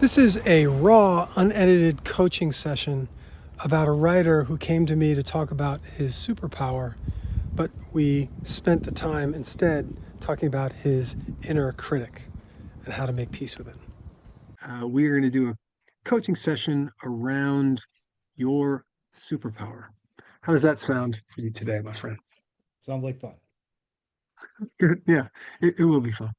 This is a raw, unedited coaching session about a writer who came to me to talk about his superpower, but we spent the time instead talking about his inner critic and how to make peace with it. We are going to do a coaching session around your superpower. How does that sound for you today, my friend? Sounds like fun. Good. Yeah, it will be fun.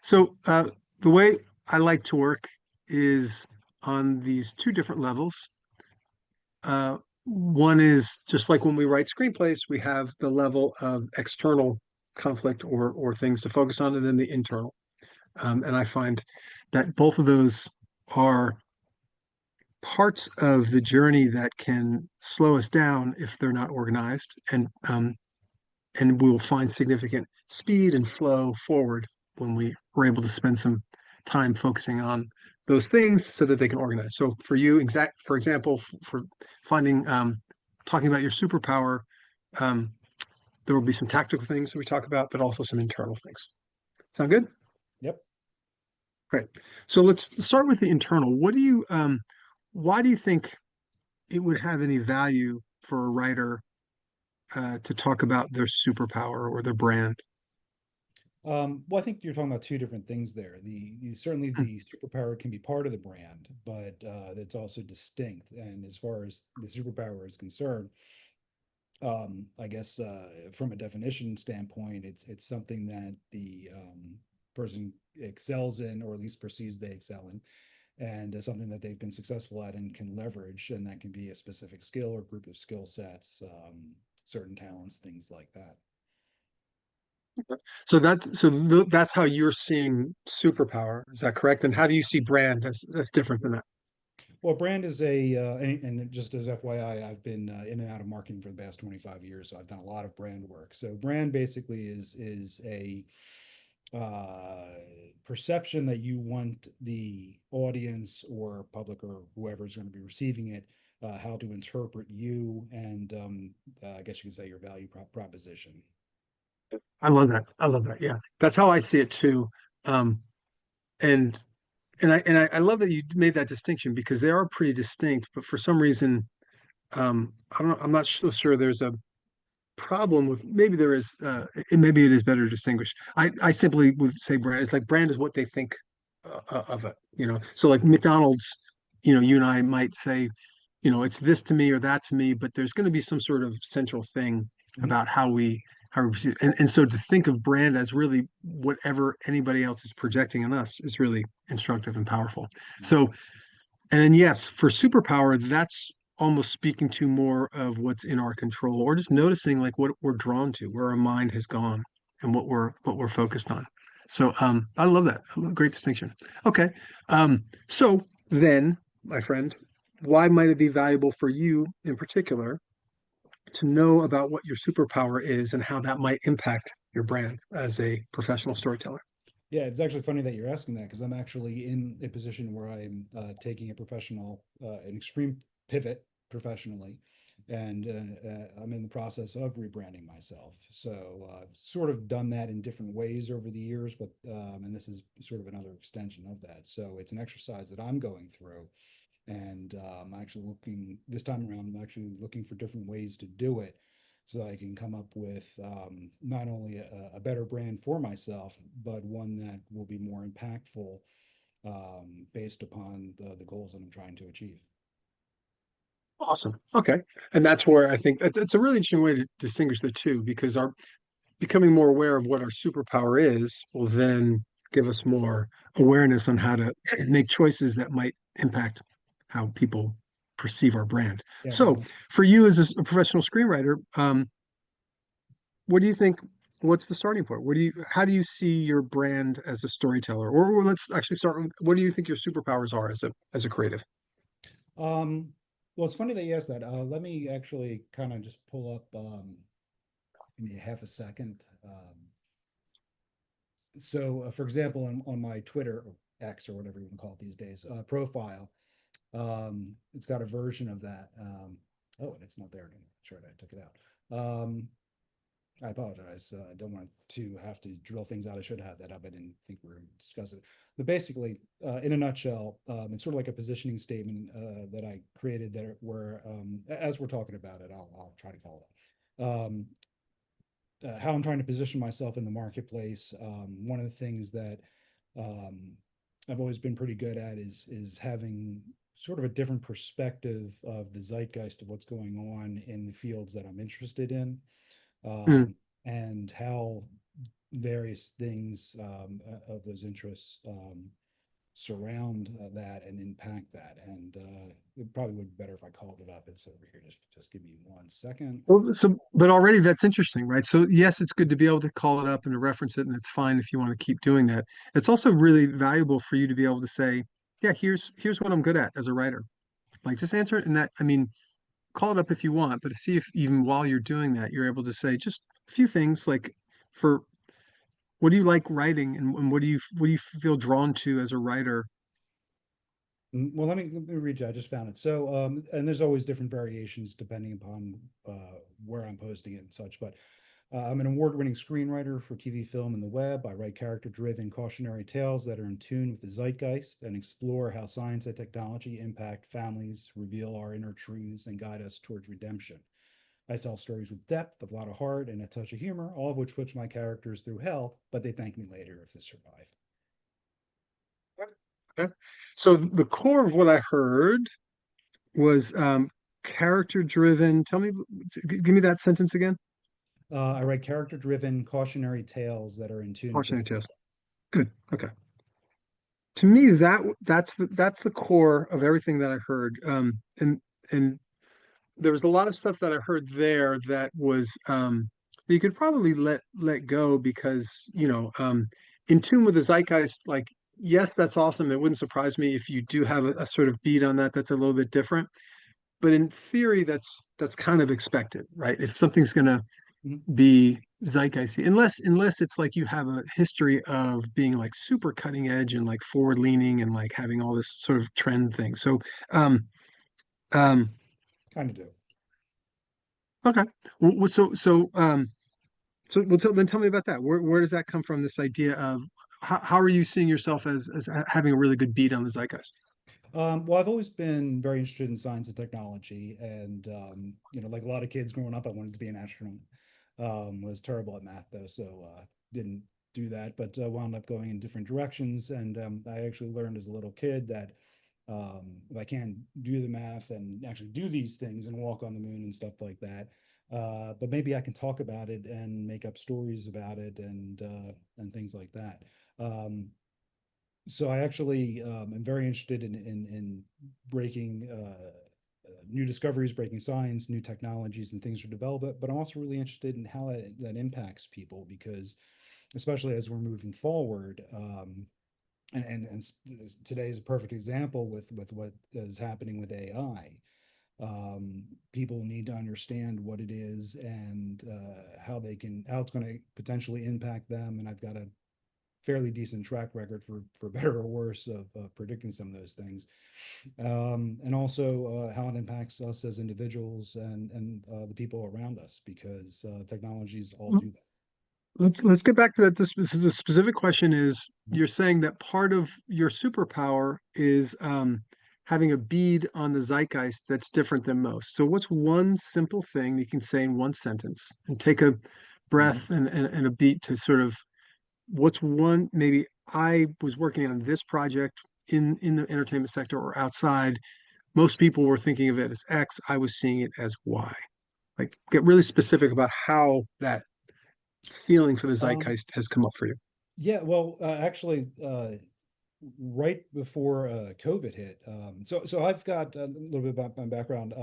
So, the way I like to work is on these two different levels. One is just like when we write screenplays, we have the level of external conflict or things to focus on, and then the internal. And I find that both of those are parts of the journey that can slow us down if they're not organized, and we will find significant speed and flow forward when we are able to spend some time focusing on those things so that they can organize. So for you, for example, for finding talking about your superpower, um, there will be some tactical things that we talk about, but also some internal things. Sound good? Yep. Great. So let's start with the internal. Why do you think it would have any value for a writer to talk about their superpower or their brand? Well, I think you're talking about two different things there. Certainly the superpower can be part of the brand, but it's also distinct. And as far as the superpower is concerned, I guess from a definition standpoint, it's something that the person excels in, or at least perceives they excel in, and something that they've been successful at and can leverage, and that can be a specific skill or group of skill sets, certain talents, things like that. That's how you're seeing superpower. Is that correct? And how do you see brand as different than that? Well, brand is and just as FYI, I've been in and out of marketing for the past 25 years, so I've done a lot of brand work. So brand basically is a uh, perception that you want the audience or public or whoever is going to be receiving it, how to interpret you, and I guess you could say your value proposition. I love that. I love that. Yeah, that's how I see it too. Um, and I love that you made that distinction because they are pretty distinct. But for some reason, I don't know, I'm not so sure there's a problem with maybe there is and maybe it is better to distinguish. I simply would say brand. It's like brand is what they think of it, you know. So like McDonald's, you and I might say, it's this to me or that to me, but there's going to be some sort of central thing Mhm. about how we perceive it. And so to think of brand as really whatever anybody else is projecting on us is really instructive and powerful. So and then, yes, for superpower, that's almost speaking to more of what's in our control, or just noticing like what we're drawn to, where our mind has gone, and what we're focused on. So, I love that. Great distinction. Okay, so then, my friend, why might it be valuable for you in particular to know about what your superpower is and how that might impact your brand as a professional storyteller? Yeah, it's actually funny that you're asking that because I'm actually in a position where I'm taking a an extreme pivot professionally, and I'm in the process of rebranding myself. So I've sort of done that in different ways over the years, but and this is sort of another extension of that. So it's an exercise that I'm going through, and I'm actually looking this time around. I'm actually looking for different ways to do it so that I can come up with not only a better brand for myself, but one that will be more impactful based upon the goals that I'm trying to achieve. Awesome. Okay. And that's where I think it's a really interesting way to distinguish the two because our becoming more aware of what our superpower is will then give us more awareness on how to make choices that might impact how people perceive our brand. Yeah, So, for you as a professional screenwriter, what do you think? What's the starting point? How do you see your brand as a storyteller? Or let's actually start with what do you think your superpowers are as a creative? um, well, it's funny that you asked that. Let me actually kind of just pull up, give me a half a second. For example, on my Twitter or X or whatever you want to call it these days, profile, it's got a version of that. Oh, and it's not there anymore. That's right, I took it out. I apologize. I don't want to have to drill things out I should have that up. I didn't think we were discussing it. But basically, in a nutshell, it's sort of like a positioning statement that I created that where, as we're talking about it, I'll try to call it. How I'm trying to position myself in the marketplace. One of the things that um, I've always been pretty good at is having sort of a different perspective of the zeitgeist of what's going on in the fields that I'm interested in, Mm. and how various things of those interests surround that and impact that. And it probably would be better if I called it up. It's over here. Just give me 1 second. Well, so, but already that's interesting, right? So yes, it's good to be able to call it up and to reference it, and it's fine if you want to keep doing that. It's also really valuable for you to be able to say, yeah, here's what I'm good at as a writer. Like just answer it in that. I mean, call it up if you want, but to see if even while you're doing that, you're able to say just a few things like for what do you like writing and what do you feel drawn to as a writer? Well, let me read you. I just found it. So, and there's always different variations depending upon where I'm posting it and such. But I'm an award-winning screenwriter for TV, film, and the web. I write character-driven cautionary tales that are in tune with the zeitgeist and explore how science and technology impact families, reveal our inner truths, and guide us towards redemption. I tell stories with depth, a lot of heart, and a touch of humor, all of which push my characters through hell, but they thank me later if they survive. Okay. So the core of what I heard was character driven. Tell me, give me that sentence again. I write character-driven cautionary tales that are in tune with the Cautionary tales. Good. Okay. To me, that's the core of everything that I heard. And there was a lot of stuff that I heard there that was you could probably let go because in tune with the zeitgeist. Like, yes, that's awesome. It wouldn't surprise me if you do have a sort of beat on that that's a little bit different. But in theory, that's kind of expected, right? If something's gonna Mhm. be zeitgeisty, unless it's like you have a history of being like super cutting edge and like forward leaning and like having all this sort of trend thing. So, um, um, Kind of do. okay. So then tell me about that. Where does that come from? This idea of how are you seeing yourself as having a really good beat on the zeitgeist? Well, I've always been very interested in science and technology, and like a lot of kids growing up, I wanted to be an astronaut. Was terrible at math though, so didn't do that. But wound up going in different directions, and I actually learned as a little kid that if I can do the math and actually do these things and walk on the moon and stuff like that, but maybe I can talk about it and make up stories about it and things like that. Um, so I actually am very interested in breaking new discoveries, breaking science, new technologies, and things are developed. But I'm also really interested in how that impacts people because, especially as we're moving forward, today is a perfect example with what is happening with AI. People need to understand what it is and how it's going to potentially impact them. And I've got a fairly decent track record for better or worse of predicting some of those things, and also how it impacts us as individuals and the people around us because technologies all do that. Let's get back to that. The specific question is, you're saying that part of your superpower is having a bead on the zeitgeist that's different than most. So what's one simple thing you can say in one sentence and take a Mhm. breath and a beat to sort of what's one maybe I was working on this project in the entertainment sector or outside. Most people were thinking of it as X. I was seeing it as Y. Like get really specific about how that feeling for the Um, zeitgeist has come up for you. yeah, well, actually, right before COVID hit, so I've got a little bit about my background.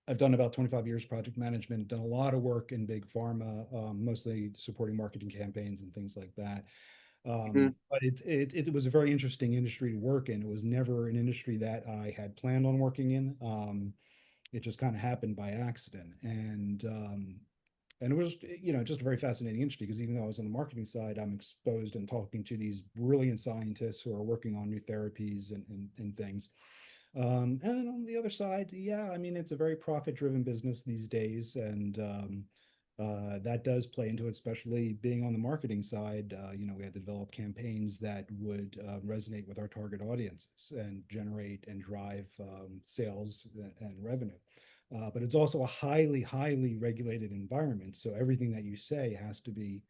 I've done about 25 years project management, done a lot of work in big pharma, mostly supporting marketing campaigns and things like that. Mhm. But it was a very interesting industry to work in. It was never an industry that I had planned on working in. It just kind of happened by accident, and it was just a very fascinating industry because even though I was on the marketing side, I'm exposed and talking to these brilliant scientists who are working on new therapies and things. And on the other side, yeah, I mean, it's a very profit-driven business these days, and That does play into it, especially being on the marketing side. We had to develop campaigns that would resonate with our target audiences and generate and drive sales and revenue. But it's also a highly, highly regulated environment. So everything that you say has to be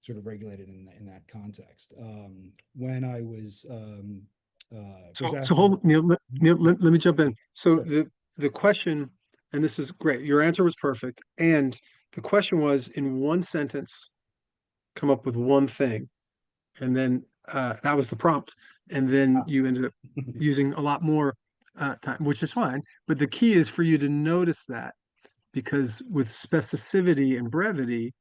sort of regulated in that context. When I was So asking, hold, Neil, let me jump in. So sure. the question, and this is great, your answer was perfect. And the question was, in one sentence, come up with one thing. And then that was the prompt. And then Ah. you ended up using a lot more time, which is fine. But the key is for you to notice that, because with specificity and brevity,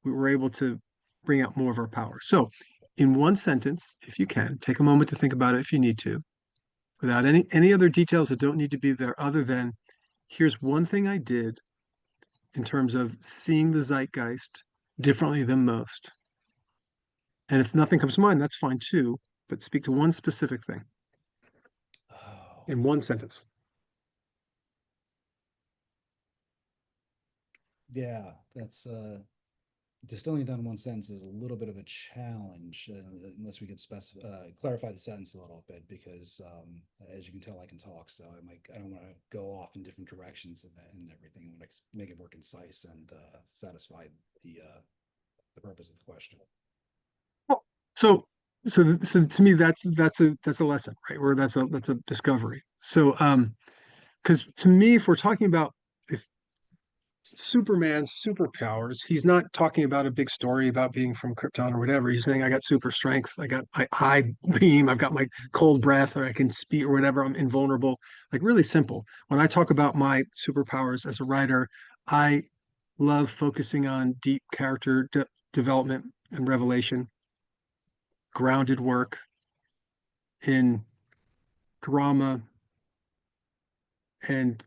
we were able to bring out more of our power. So, in one sentence, if you can, take a moment to think about it if you need to, without any other details that don't need to be there other than here's one thing I did in terms of seeing the zeitgeist differently than most. And if nothing comes to mind, that's fine too, but speak to one specific thing Oh, in one sentence. yeah, that's distilling it down in one sentence is a little bit of a challenge, unless we could clarify the sentence a little bit, because as you can tell, I can talk, so I don't want to go off in different directions and everything. I want to make it more concise and satisfy the purpose of the question. Well, So, so to me, that's a lesson, right? Or that's a discovery. So, because to me, if we're talking about if Superman's superpowers, he's not talking about a big story about being from Krypton or whatever. He's saying, I got super strength, I got my eye beam, I've got my cold breath, or I can speak or whatever, I'm invulnerable. Like really simple. When I talk about my superpowers as a writer, I love focusing on deep character development and revelation, grounded work in drama and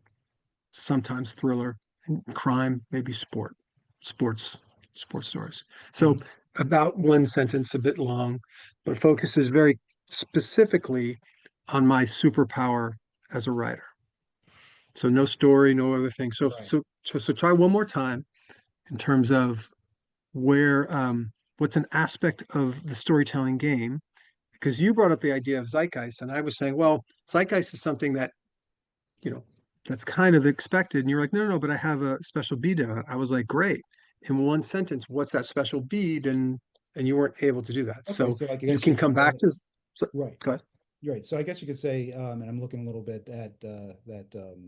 sometimes thriller and crime, maybe sports, sports stories. So Mhm. about one sentence, a bit long, but focuses very specifically on my superpower as a writer. So no story, no other thing. So Right. so try one more time in terms of where what's an aspect of the storytelling game, because you brought up the idea of zeitgeist and I was saying, well, zeitgeist is something that you know, that's kind of expected. And you're like, no, no, but I have a special bead in it. I was like, great. In one sentence, what's that special bead? And you weren't able to do that. Okay, So so I you guess you can could come back say, to so, right. go ahead. You're right. So I guess you could say, and I'm looking a little bit at that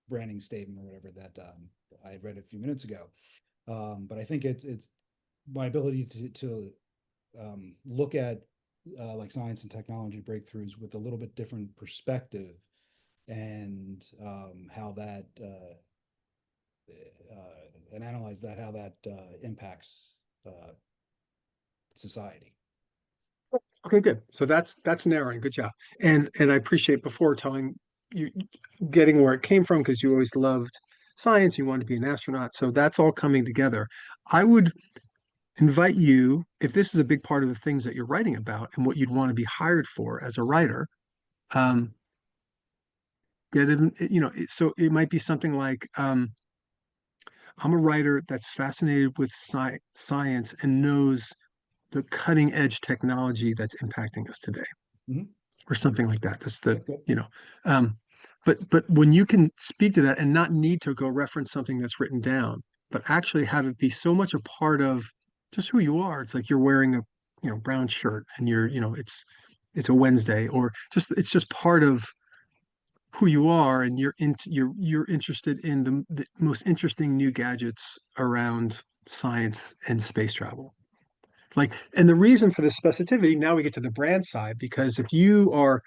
branding statement or whatever that I had read a few minutes ago. But I think it's my ability to look at like science and technology breakthroughs with a little bit different perspective, and how that and analyze that, how that impacts society. Okay, good. So that's narrowing. Good job. And I appreciate before telling you getting where it came from because you always loved science, you wanted to be an astronaut. So that's all coming together. I would invite you, if this is a big part of the things that you're writing about and what you'd want to be hired for as a writer, um, get it, so it might be something like, I'm a writer that's fascinated with science and knows the cutting edge technology that's impacting us today, Mhm. or something like that. That's the, Okay. you know, um, but when you can speak to that and not need to go reference something that's written down, but actually have it be so much a part of just who you are. It's like you're wearing a, brown shirt and it's a Wednesday, or just it's just part of who you are, and you're interested in the most interesting new gadgets around science and space travel. Like, and the reason for the specificity, now we get to the brand side, because if you are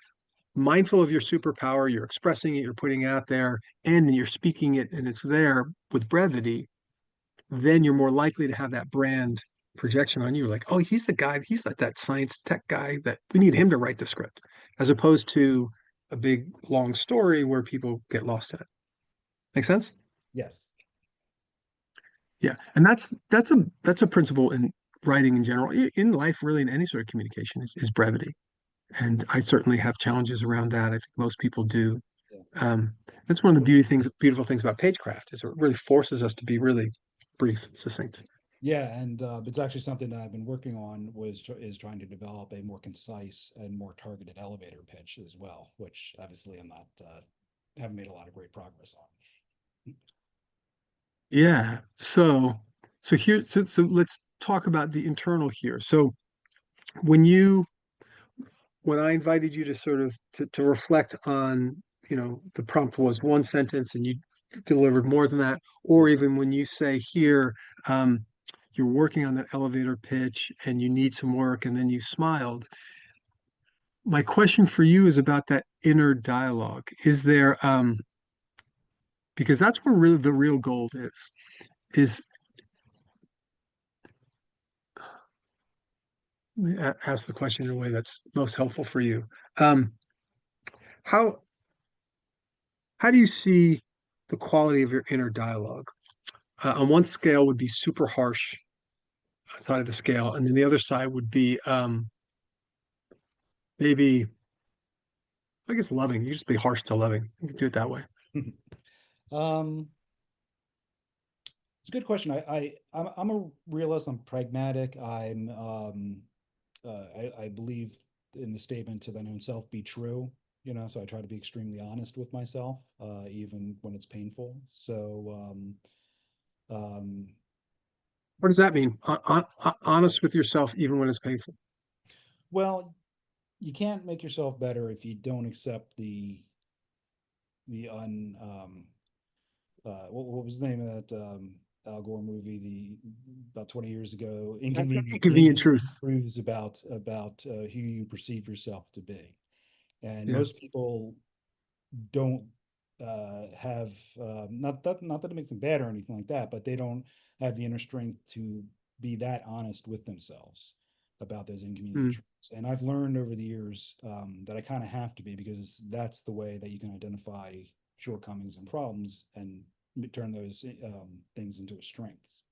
mindful of your superpower, you're expressing it, you're putting it out there, and you're speaking it, and it's there with brevity, then you're more likely to have that brand projection on you. Like, oh, he's the guy, he's like that science tech guy that we need him to write the script, as opposed to a big long story where people get lost in it. Make sense? Yes. Yeah. And that's a principle in writing in general, in life, really, in any sort of communication is brevity. And I certainly have challenges around that. I think most people do. Um, that's one of the beautiful things about Pagecraft is it really forces us to be really brief, succinct. Yeah, and it's actually something that I've been working on is trying to develop a more concise and more targeted elevator pitch as well, which obviously I'm not haven't made a lot of great progress on. Yeah. So let's talk about the internal here. So when you when I invited you to sort of to reflect on, the prompt was one sentence and you delivered more than that, or Yeah. even when you say here, um, you're working on that elevator pitch and you need some work and then you smiled. My question for you is about that inner dialogue. Is there, because that's where really the real gold is ask the question in a way that's most helpful for you. Um, how how do you see the quality of your inner dialogue? On one scale would be super harsh side of the scale, and then the other side would be maybe I guess loving. You just be harsh to loving. You can do it that way. Um, it's a good question. I'm a realist. I'm pragmatic. I believe in the statement to thine own self be true. So I try to be extremely honest with myself, even when it's painful. Um, What does that mean? Honest with yourself, even when it's painful. well, you can't make yourself better if you don't accept the un what was the name of that Al Gore movie about 20 years ago? The Inconvenient truth. inconvenient truths about who you perceive yourself to be. And Yeah. most people don't have not that it makes them bad or anything like that, but they don't have the inner strength to be that honest with themselves about those inconvenient Mm, truths. And I've learned over the years that I kind of have to be, because that's the way that you can identify shortcomings and problems and turn those things into a strength.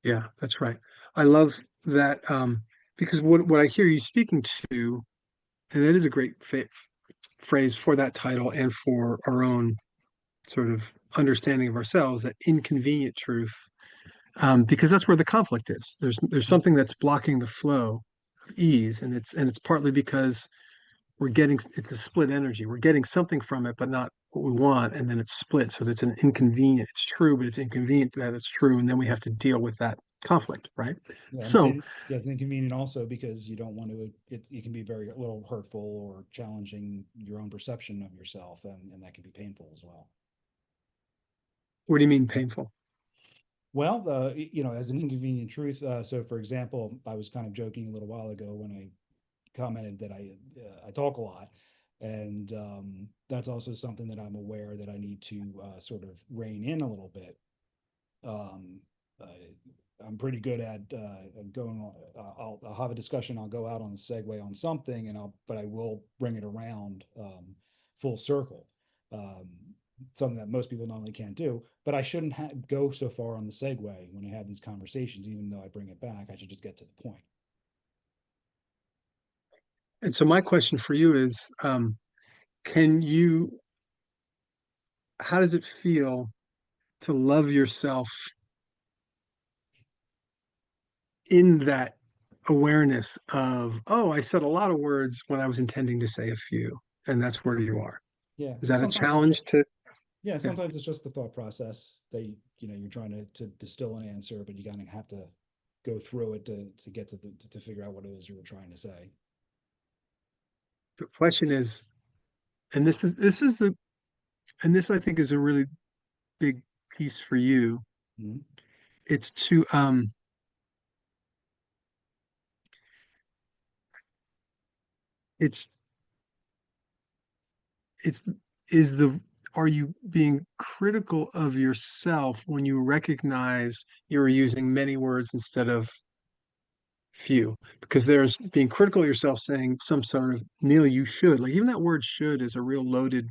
yeah, that's right. I love that because what I hear you speaking to, and it is a great phrase for that title and for our own sort of understanding of ourselves, that inconvenient truth, because that's where the conflict is. There's something that's blocking the flow of ease, and it's partly because it's a split energy. We're getting something from it, but not what we want, and then it's split. So that's an inconvenient. It's true, but it's inconvenient that it's true, and then we have to deal with that conflict, right? Yeah, So, yeah, it's inconvenient also because you don't want to. It can be very a little hurtful or challenging your own perception of yourself, and that can be painful as well. what do you mean painful? Well, as an inconvenient truth. So, for example, I was kind of joking a little while ago when I commented that I talk a lot, and that's also something that I'm aware that I need to sort of rein in a little bit. Um, I'm pretty good at going on. I'll have a discussion. I'll go out on a segue on something, but I will bring it around full circle. Um, Something that most people normally can't do. But I shouldn't go so far on the segue when I have these conversations, even though I bring it back. I should just get to the point. And so my question for you is, can you, how does it feel to love yourself in that awareness of, oh, I said a lot of words when I was intending to say a few, and that's where you are. Yeah. Is Well, that a sometimes it's challenge just to, yeah, yeah, sometimes it's just the thought process that you're trying to distill an answer, but you kind of have to go through it to get to figure out what it is you were trying to say. the question is, and this is and this I think is a really big piece for you. Mhm. It's to it's it's is the are you being critical of yourself when you recognize you're using many words instead of few? Because there's being critical of yourself, saying some sort of, Neil, you should, like even that word should is a real loaded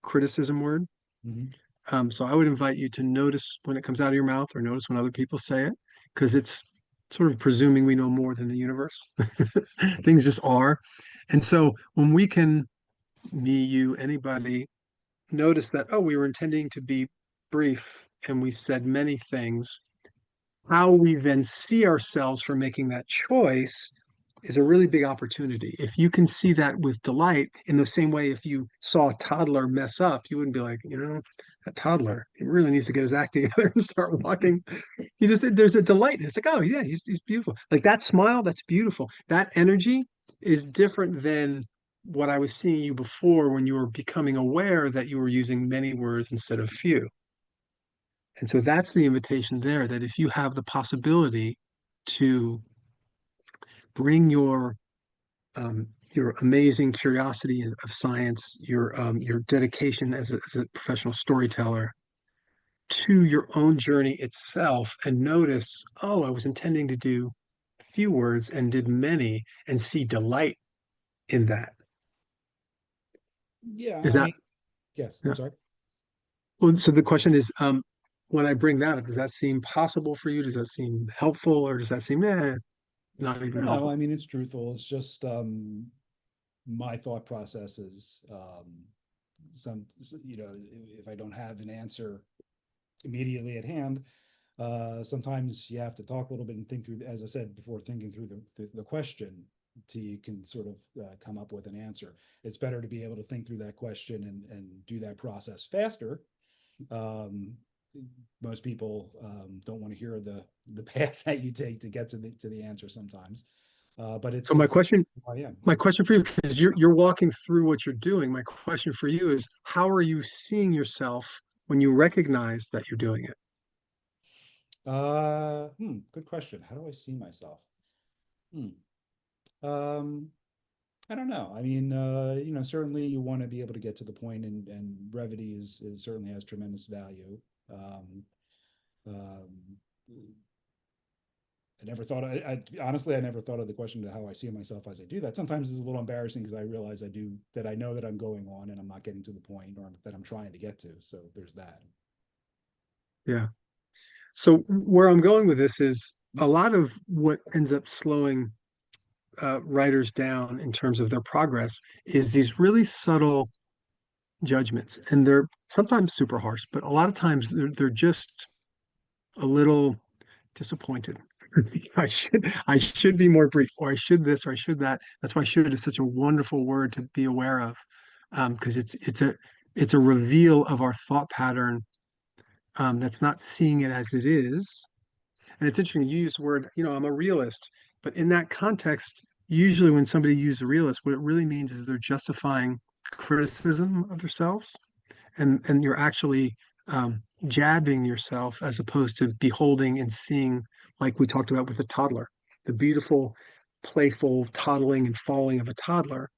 criticism word. Mhm. So I would invite you to notice when it comes out of your mouth or notice when other people say it, because it's sort of presuming we know more than the universe. Things just are. And so when we can me, you, anybody, notice that, oh, we were intending to be brief and we said many things, how we then see ourselves for making that choice is a really big opportunity. If you can see that with delight, in the same way, if you saw a toddler mess up, you wouldn't be like, that toddler, he really needs to get his act together and start walking. You just, there's a delight. It's like, oh, yeah, he's beautiful. Like that smile, that's beautiful. That energy is different than what I was seeing you before when you were becoming aware that you were using many words instead of few. And so that's the invitation there, that if you have the possibility to bring your amazing curiosity of science, your dedication as a professional storyteller to your own journey itself, and notice, oh, I was intending to do few words and did many, and see delight in that. Yeah, Is I that, mean, yes, I'm yeah. sorry. Well, so the question is, when I bring that up, does that seem possible for you? Does that seem helpful, or does that seam not even No, helpful? I mean, it's truthful. It's just my thought process is some, if I don't have an answer immediately at hand, sometimes you have to talk a little bit and think through, as I said before, thinking through the question till you can sort of come up with an answer. It's better to be able to think through that question and do that process faster. Um, Most people don't want to hear the path that you take to get to the answer sometimes. But So it's who I am. my question for you, because you're walking through what you're doing. My question for you is, how are you seeing yourself when you recognize that you're doing it? Good question. How do I see myself? Hmm. Um, I don't know. I mean, certainly you want to be able to get to the point, and brevity is certainly has tremendous value. Um, um, I never thought I honestly I never thought of the question to how I see myself as I do that. Sometimes it's a little embarrassing because I realize I know that I'm going on and I'm not getting to the point or that I'm trying to get to. So there's that. Yeah. So where I'm going with this is a lot of what ends up slowing writers down in terms of their progress is these really subtle judgments, and they're sometimes super harsh, but a lot of times they're just a little disappointed. I should be more brief, or I should this, or I should that. That's why should is such a wonderful word to be aware of, because it's a reveal of our thought pattern, that's not seeing it as it is. And it's interesting, you use the word, I'm a realist, but in that context, usually when somebody uses a realist, what it really means is they're justifying criticism of themselves, and you're actually jabbing yourself as opposed to beholding and seeing, like we talked about with the toddler, the beautiful, playful toddling and falling of a toddler.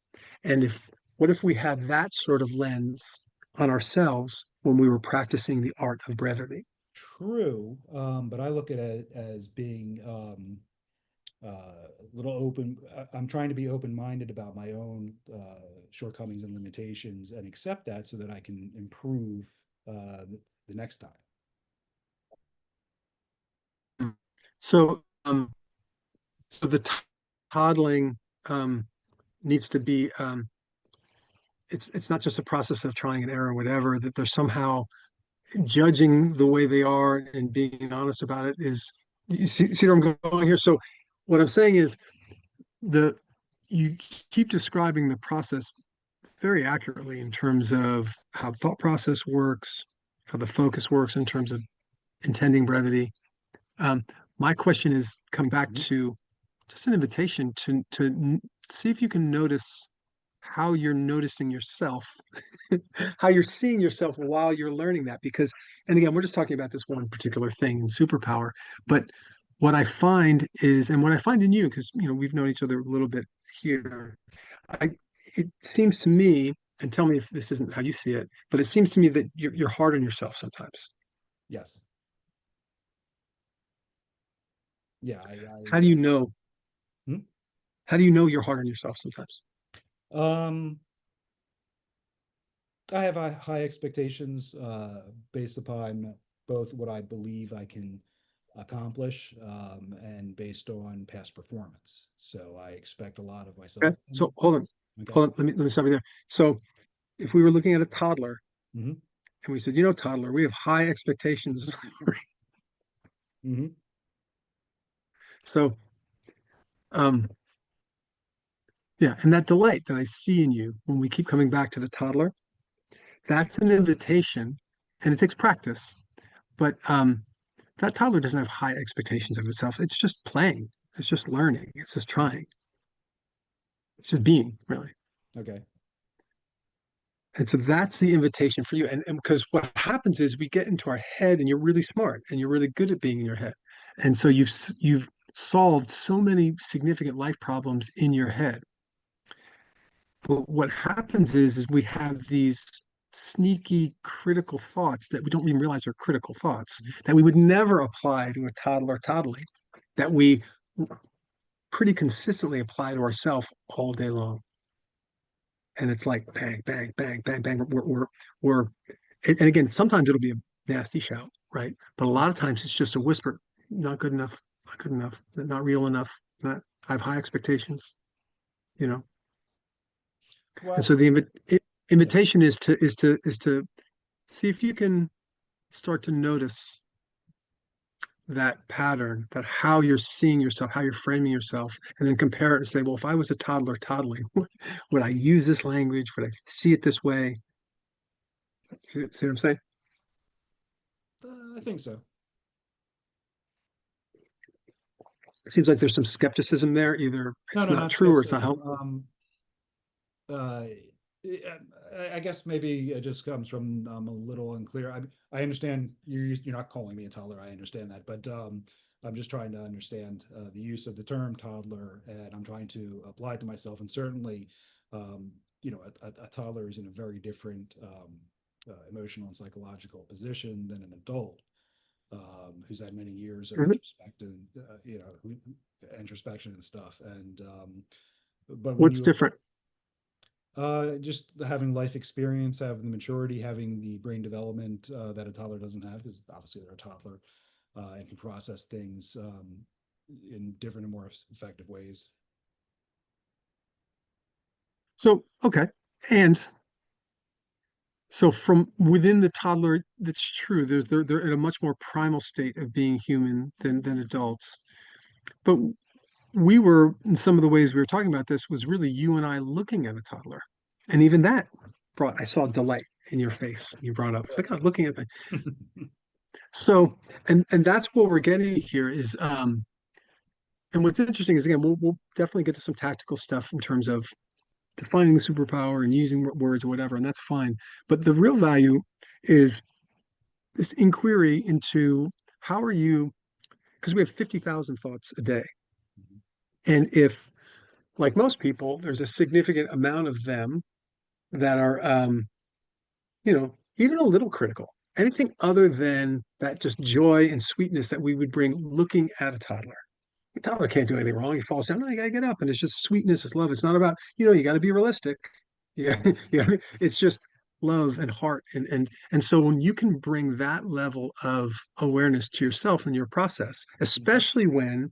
And what if we had that sort of lens on ourselves when we were practicing the art of brevity? True, but I look at it as being a little open. I'm trying to be open-minded about my own shortcomings and limitations and accept that so that I can improve the next time. So, so the toddling needs to be, it's not just a process of trying and error, or whatever, that they're somehow judging the way they are and being honest about it is, you see where I'm going here? So what I'm saying is, the you keep describing the process very accurately in terms of how thought process works, how the focus works in terms of intending brevity. Um, my question is come back Mhm. to just an invitation to see if you can notice how you're noticing yourself, how you're seeing yourself while you're learning that. Because, and again, we're just talking about this one particular thing in superpower, but what I find is, and what I find in you, because we've known each other a little bit here, I it seems to me, and tell me if this isn't how you see it, but it seems to me that you're hard on yourself sometimes. Yes. Yeah. How do you know? Hmm? How do you know you're hard on yourself sometimes? Um, I have high expectations based upon both what I believe I can accomplish and based on past performance. So I expect a lot of myself. Okay, so hold on, Okay. hold on. Let me stop you there. So if we were looking at a toddler Hmm. and we said, you know, toddler, we have high expectations. Hmm. So, um, yeah, and that delight that I see in you when we keep coming back to the toddler, that's an invitation, and it takes practice. But that toddler doesn't have high expectations of itself. It's just playing. It's just learning. It's just trying. It's just being, really. Okay. And so that's the invitation for you. And because what happens is we get into our head, and you're really smart, and you're really good at being in your head. And so you've solved so many significant life problems in your head. But what happens is we have these sneaky critical thoughts that we don't even realize are critical thoughts that we would never apply to a toddler toddling, that we pretty consistently apply to ourselves all day long. And it's like bang, bang, bang, bang, bang. We're and again, sometimes it'll be a nasty shout, right? But a lot of times it's just a whisper, not good enough, not good enough, not real enough, not I have high expectations, you know. And Well, so the yeah. invitation is to see if you can start to notice that pattern, that how you're seeing yourself, how you're framing yourself, and then compare it and say, well, if I was a toddler toddling, would I use this language? Would I see it this way? See what I'm saying? I think so. It seems like there's some skepticism there. Either No, it's no, not not true or it's not skepticism. helpful. Uh, I guess maybe it just comes from I'm a little unclear. I understand you're not calling me a toddler. I understand that, but I'm just trying to understand the use of the term toddler, and I'm trying to apply it to myself. And certainly, um, a toddler is in a very different emotional and psychological position than an adult who's had many years of Mhm. introspection and stuff. And but when What's you different? just having life experience, having the maturity, having the brain development that a toddler doesn't have, because obviously they're a toddler and can process things in different and more effective ways. So, okay. And so from within the toddler, that's true. They're in a much more primal state of being human than adults. But we were, in some of the ways we were talking about this, was really you and I looking at a toddler. And even that brought, I saw delight in your face. You brought up, it's like, oh, looking at that. So, and that's what we're getting here is, and what's interesting is, again, we'll definitely get to some tactical stuff in terms of defining the superpower and using words or whatever, and that's fine. But the real value is this inquiry into how are you, because we have 50,000 thoughts a day. And if, like most people, there's a significant amount of them that are, even a little critical. Anything other than that just joy and sweetness that we would bring looking at a toddler. A toddler can't do anything wrong. He falls down. No, you gotta get up. And it's just sweetness, it's love. It's not about, you got to be realistic. Yeah. Mhm. Yeah. It's just love and heart. And so when you can bring that level of awareness to yourself and your process, Mhm. especially when,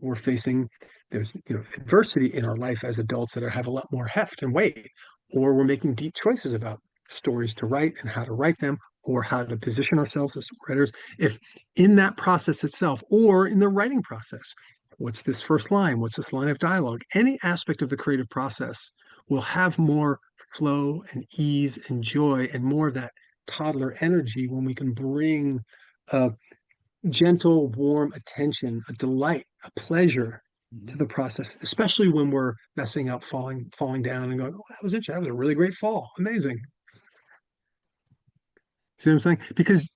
we're facing there's, adversity in our life as adults that have a lot more heft and weight, or we're making deep choices about stories to write and how to write them, or how to position ourselves as writers. If in that process itself, or in the writing process, what's this first line? What's this line of dialogue? Any aspect of the creative process will have more flow and ease and joy and more of that toddler energy when we can bring a gentle, warm attention, a delight, a pleasure to Mhm. the process, especially when we're messing up, falling down and going, oh, that was interesting. That was a really great fall. Amazing. See what I'm saying? Because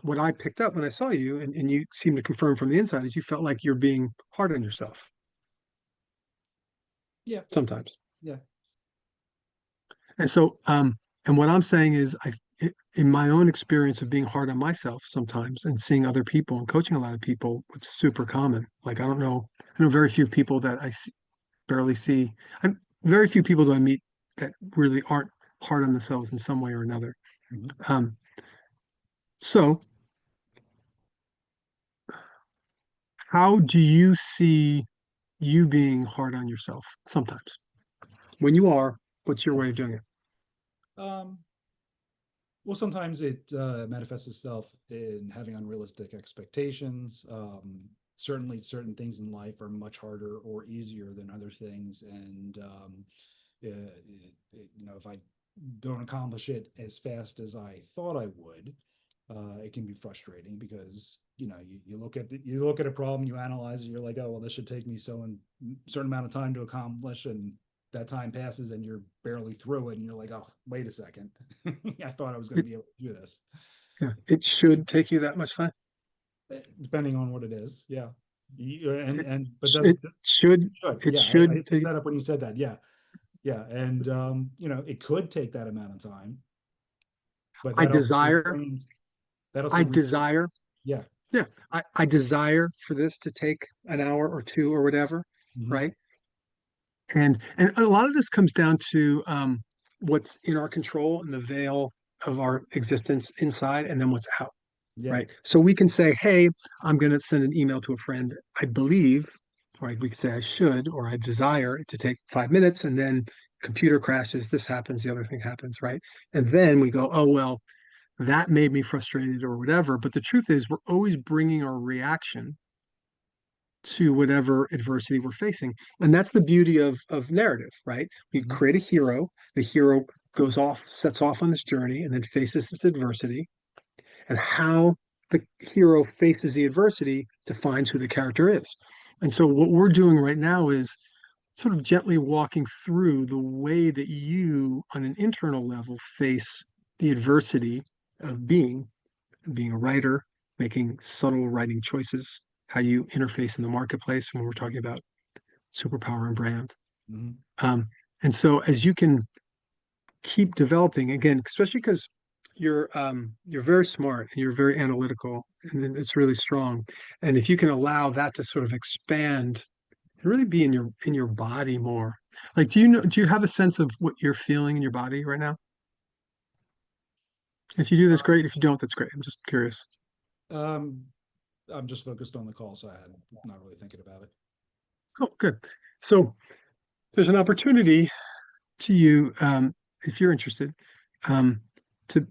what I picked up when I saw you, and you seem to confirm from the inside, is you felt like you're being hard on yourself Yeah, sometimes. yeah. And so, and what I'm saying is, in my own experience of being hard on myself sometimes and seeing other people and coaching a lot of people, it's super common. Like, I know very few people that barely see. I'm very few people that I meet that really aren't hard on themselves in some way or another. Mhm. Um, so how do you see you being hard on yourself sometimes? When you are, What's your way of doing it? Um, well, sometimes it manifests itself in having unrealistic expectations. Certainly, certain things in life are much harder or easier than other things, and if I don't accomplish it as fast as I thought I would, it can be frustrating because you look at you look at a problem, you analyze it, you're like, oh well, this should take me so in certain amount of time to accomplish, and that time passes and you're barely through it, and you're like, oh wait a second, I thought I was going to It be able to do this. yeah, it should take you that much time. Depending on what it is, yeah. It But it doesn't should should it yeah, I should hit the take. setup when you said that, yeah, yeah, and it could take that amount of time, but I that also desire reframes that also I reframes, desire yeah. yeah, I desire for this to take an hour or two or whatever, Mhm. right? And a lot of this comes down to what's in our control and the veil of our existence inside, and then what's out, Yeah. right? So we can say, hey, I'm going to send an email to a friend. I believe, or we could say I should, or I desire it to take 5 minutes, and then computer crashes, this happens, the other thing happens, right? And then we go, oh, well, that made me frustrated or whatever. But the truth is, we're always bringing our reaction to whatever adversity we're facing. And that's the beauty of narrative, right? We Mhm. create a hero, the hero goes off, sets off on this journey, and then faces this adversity. And how the hero faces the adversity defines who the character is. And so what we're doing right now is sort of gently walking through the way that you, on an internal level, face the adversity of being a writer, making subtle writing choices, how you interface in the marketplace when we're talking about superpower and brand. Mhm. Um, and so as you can keep developing, again, especially because you're very smart and you're very analytical, and it's really strong. And if you can allow that to sort of expand and really be in your body more. Like, do you have a sense of what you're feeling in your body right now? If you do, that's great. If you don't, that's great. I'm just curious. Um, I'm just focused on the call, so I'm not really thinking about it. Cool, good. So there's an opportunity to you, if you're interested, um, to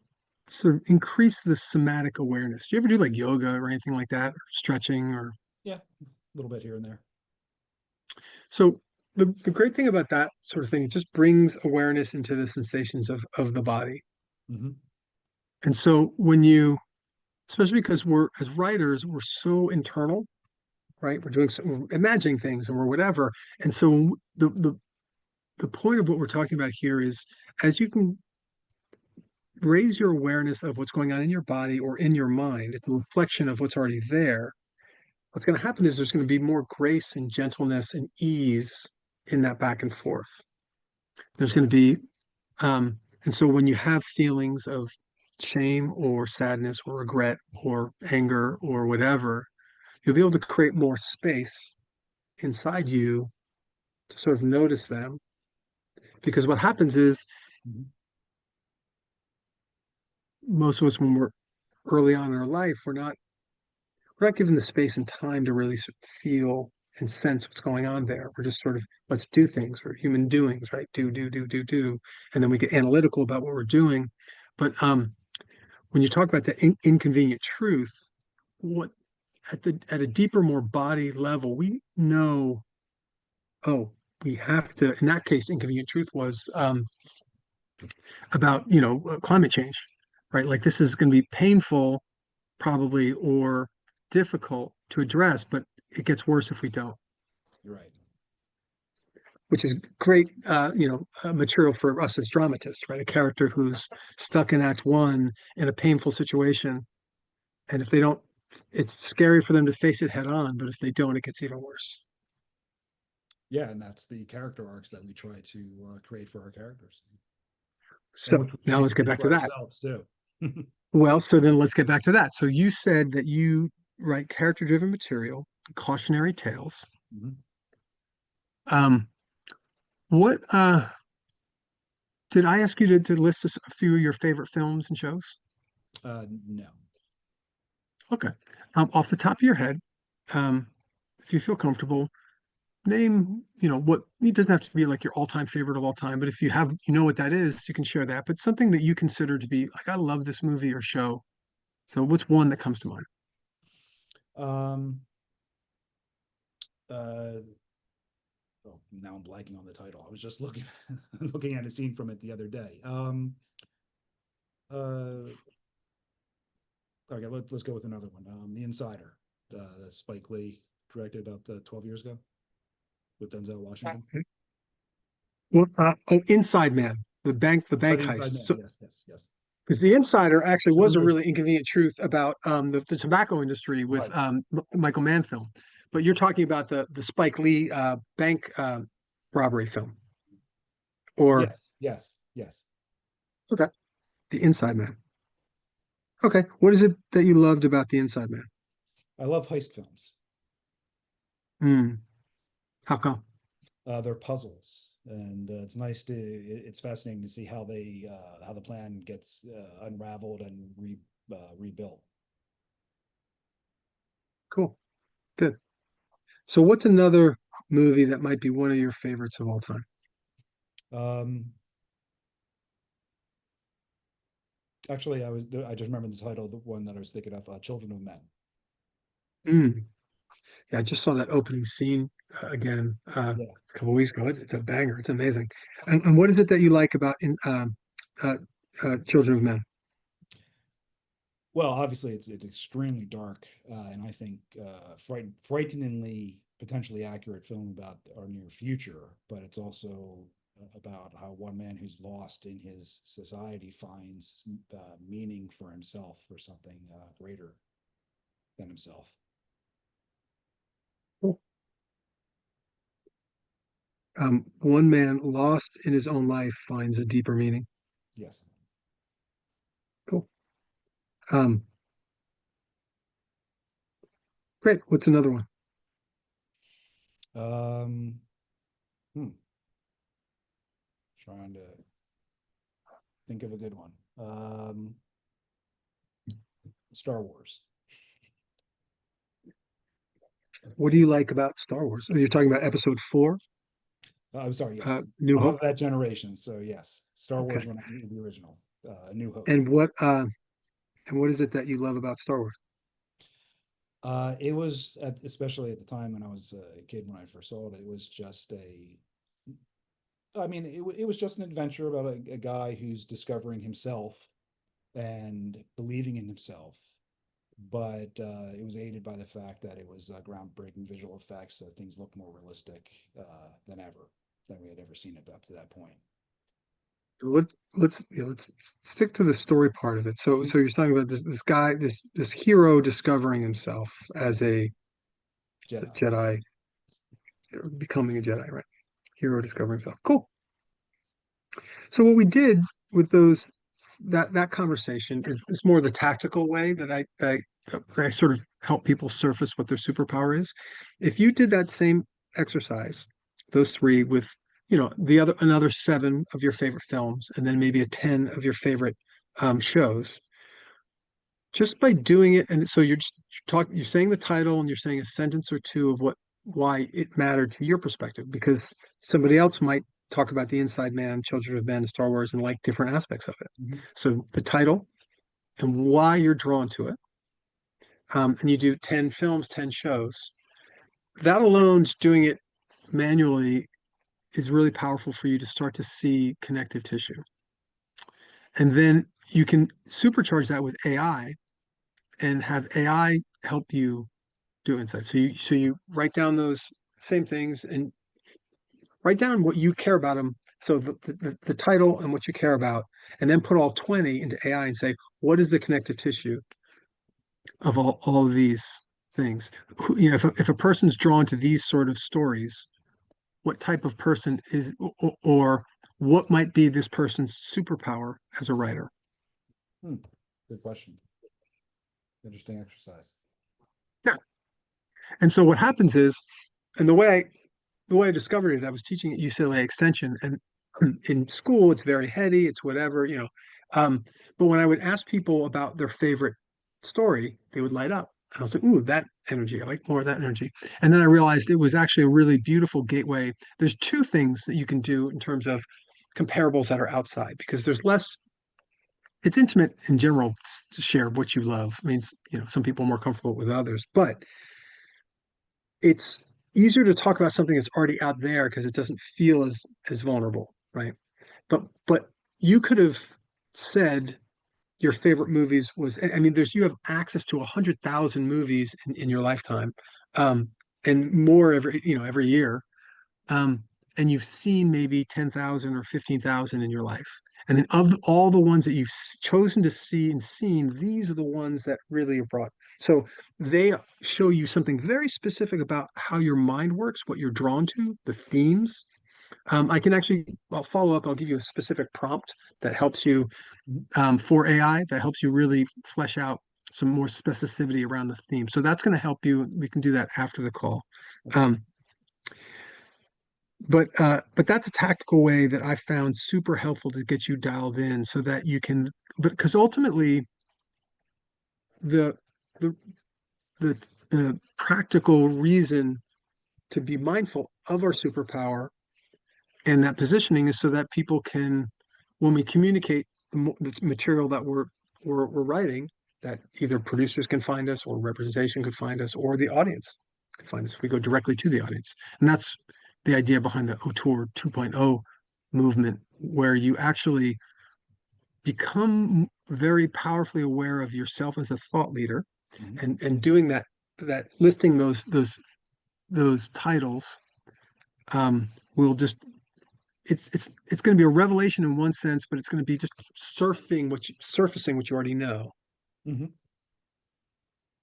sort of increase the somatic awareness. Do you ever do like yoga or anything like that, or stretching, or Yeah, a little bit here and there. so the great thing about that sort of thing, it just brings awareness into the sensations of the body. Hmm. And so when you, especially because we're as writers, we're so internal, right? We're imagining things and we're whatever. And so the point of what we're talking about here is as you can raise your awareness of what's going on in your body or in your mind, it's a reflection of what's already there. What's going to happen is there's going to be more grace and gentleness and ease in that back and forth. There's going to be, and so when you have feelings of shame or sadness or regret or anger or whatever, you'll be able to create more space inside you to sort of notice them. Because what happens is Hmm. most of us, when we're early on in our life, we're not given the space and time to really sort of feel and sense what's going on there. We're just sort of let's do things. We're human doings, right? Do, and then we get analytical about what we're doing. But when you talk about the inconvenient truth, what at a deeper, more body level, we know. Oh, we have to. In that case, inconvenient truth was about climate change, right? Like this is going to be painful, probably, or difficult to address, but it gets worse if we don't, You're right. which is great, material for us as dramatists, right? A character who's stuck in Act One in a painful situation, and if they don't, it's scary for them to face it head on, but if they don't, it gets even worse. Yeah, and that's the character arcs that we try to create for our characters, and So which we now try to let's get create back for to that. ourselves too. Well, so then let's get back to that. So you said that you write character-driven material, cautionary tales. Mhm. Um, what did I ask you to list a few of your favorite films and shows? No. Okay. Off the top of your head, um, if you feel comfortable, name, what it doesn't have to be like your all-time favorite of all time, but if you have, what that is, you can share that. But something that you consider to be like, I love this movie or show. So what's one that comes to mind? Um, uh, oh, now I'm blanking on the title. I was just looking looking at a scene from it the other day. Uh, okay, let's go with another one. The Insider, that Spike Lee directed about 12 years ago with Denzel Washington. Well, Inside Man, the bank The Inside heist. Man. So, Yes, yes, yes. because The Insider actually was a Remember, really inconvenient truth about the tobacco industry with right. Michael Mann film, but you're talking about the Spike Lee bank robbery film, or Yes, yes, yes. okay, The Inside Man. Okay, what is it that you loved about The Inside Man? I love heist films. Hmm. How come? They're puzzles, and it's nice to. It's fascinating to see how the plan gets unraveled and rebuilt. Cool, good. So, what's another movie that might be one of your favorites of all time? Um, Actually, I just remember the title, the one that I was thinking of, Children of Men. Mm. Yeah, I just saw that opening scene again Yeah. a couple weeks ago. It's a banger. It's amazing. And what is it that you like about in uh, Children of Men? Well, obviously, it's extremely dark, and I think frighteningly, potentially accurate film about our near future. But it's also about how one man who's lost in his society finds meaning for himself for something greater than himself. Cool. One man lost in his own life finds a deeper meaning. Yes. Cool. Um, Great. What's another one? Um, hmm, Trying to think of a good one. Star Wars. What do you like about Star Wars? You're talking about Episode 4, I'm sorry, yes. New I'm Hope. of that generation, so yes. Star Okay. Wars when I the original, A New Hope. And what is it that you love about Star Wars? It was especially at the time when I was a kid when I first saw it. It was just I mean, it was just an adventure about a guy who's discovering himself and believing in himself. But it was aided by the fact that it was groundbreaking visual effects, so things looked more realistic than ever than we had ever seen it up to that point. Let, let's stick to the story part of it. So you're talking about this guy, this hero discovering himself as a Jedi. Jedi, becoming a Jedi, right? Hero discovering himself. Cool. So what we did with that conversation is more the tactical way that I sort of help people surface what their superpower is. If you did that same exercise, those three with the other another seven of your favorite films, and then maybe a 10 of your favorite shows, just by doing it, and so you're saying the title and you're saying a sentence or two of why it mattered to your perspective, because somebody else might talk about The Inside Man, Children of Men, Star Wars, and like different aspects of it. Mhm. So the title and why you're drawn to it, and you do 10 films, 10 shows. That alone, just doing it manually, is really powerful for you to start to see connective tissue. And then you can supercharge that with AI and have AI help you do insight. So you write down those same things and write down what you care about them. So the title and what you care about, and then put all 20 into AI and say, what is the connective tissue of all of these things? If a person's drawn to these sort of stories, what type of person is, or what might be this person's superpower as a writer? Hmm. Good question. Interesting exercise. Yeah. And so what happens is, and the way I discovered it, I was teaching at UCLA Extension, and in school, it's very heady, it's whatever. But when I would ask people about their favorite story, they would light up. And I was like, ooh, that energy. I like more of that energy. And then I realized it was actually a really beautiful gateway. There's two things that you can do in terms of comparables that are outside because there's less, it's intimate in general to share what you love. I mean, some people are more comfortable with others, but it's easier to talk about something that's already out there because it doesn't feel as vulnerable, right? But you could have said your favorite movies was, I mean, you have access to 100,000 movies in your lifetime, um, and more every year. Um, and you've seen maybe 10,000 or 15,000 in your life. And then all the ones that you've chosen to see and seen, these are the ones that really are brought. So they show you something very specific about how your mind works, what you're drawn to, the themes. I'll follow up. I'll give you a specific prompt that helps you Mhm. for AI that helps you really flesh out some more specificity around the theme. So that's going to help you. We can do that after the call. Okay. Um, but that's a tactical way that I found super helpful to get you dialed in so that you can, but because ultimately the the the practical reason to be mindful of our superpower and that positioning is so that people can, when we communicate the material that we're writing, that either producers can find us or representation could find us or the audience can find us. We go directly to the audience. And that's the idea behind the Auteur 2.0 movement, where you actually become very powerfully aware of yourself as a thought leader Mhm. and doing that listing those titles will just it's going to be a revelation in one sense, but it's going to be just surfacing what you already know, Mhm.